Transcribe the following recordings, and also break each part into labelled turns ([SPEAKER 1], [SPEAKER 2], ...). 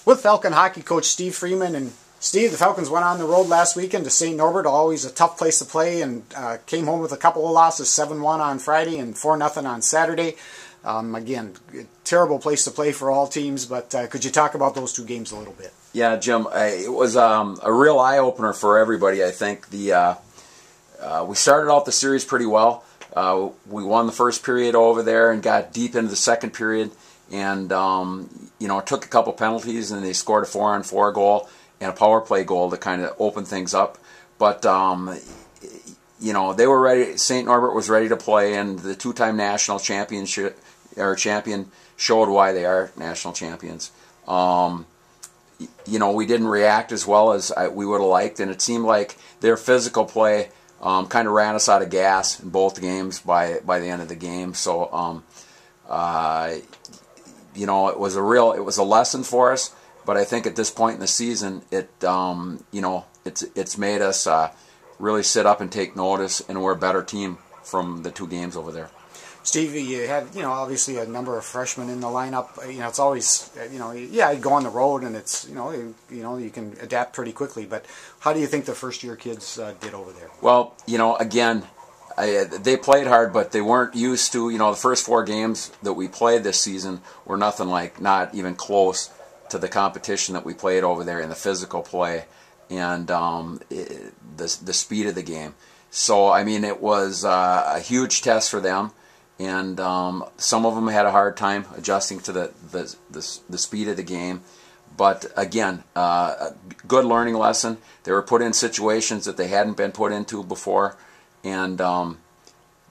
[SPEAKER 1] with Falcon hockey coach Steve Freeman. And Steve, the Falcons went on the road last weekend to St. Norbert, always a tough place to play, and came home with a couple of losses, 7-1 on Friday and 4-0 on Saturday. Again, terrible place to play for all teams, but could you talk about those two games a little bit?
[SPEAKER 2] Yeah, Jim, it was a real eye-opener for everybody, I think. We started out the series pretty well. We won the first period over there and got deep into the second period, and took a couple penalties, and they scored a 4-on-4 goal and a power play goal to kind of open things up. But they were ready. St. Norbert was ready to play, and the two-time national champion showed why they are national champions. We didn't react as well as we would have liked, and it seemed like their physical play kind of ran us out of gas in both games by the end of the game. So it was a lesson for us. But I think at this point in the season, it's made us really sit up and take notice, and we're a better team from the two games over there.
[SPEAKER 1] Steve, you had obviously a number of freshmen in the lineup. It's always you go on the road, and it's you can adapt pretty quickly. But how do you think the first-year kids did over there?
[SPEAKER 2] Well, again, they played hard, but they weren't used to the first 4 games that we played this season were nothing like, not even close to the competition that we played over there in the physical play and the speed of the game. So I mean, it was a huge test for them. And some of them had a hard time adjusting to the speed of the game. But again, a good learning lesson. They were put in situations that they hadn't been put into before, and some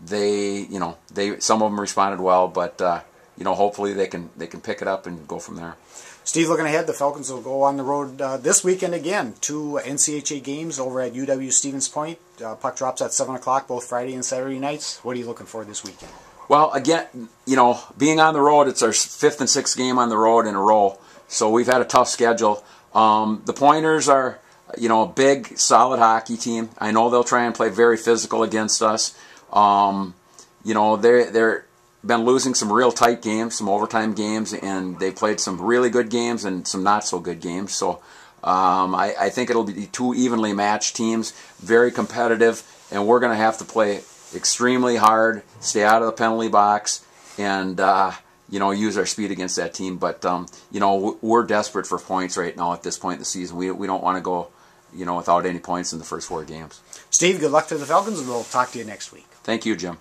[SPEAKER 2] of them responded well. But hopefully they can pick it up and go from there.
[SPEAKER 1] Steve, looking ahead, the Falcons will go on the road this weekend again. 2 NCHA games over at UW Stevens Point. Puck drops at 7 o'clock both Friday and Saturday nights. What are you looking for this weekend?
[SPEAKER 2] Well, again, being on the road, it's our 5th and 6th game on the road in a row. So we've had a tough schedule. The Pointers are, a big, solid hockey team. I know they'll try and play very physical against us. They're been losing some real tight games, some overtime games, and they played some really good games and some not so good games. So I think it'll be 2 evenly matched teams, very competitive, and we're going to have to play extremely hard, stay out of the penalty box, and use our speed against that team. But we're desperate for points right now at this point in the season. We don't want to go without any points in the first 4 games.
[SPEAKER 1] Steve, good luck to the Falcons, and we'll talk to you next week.
[SPEAKER 2] Thank you, Jim.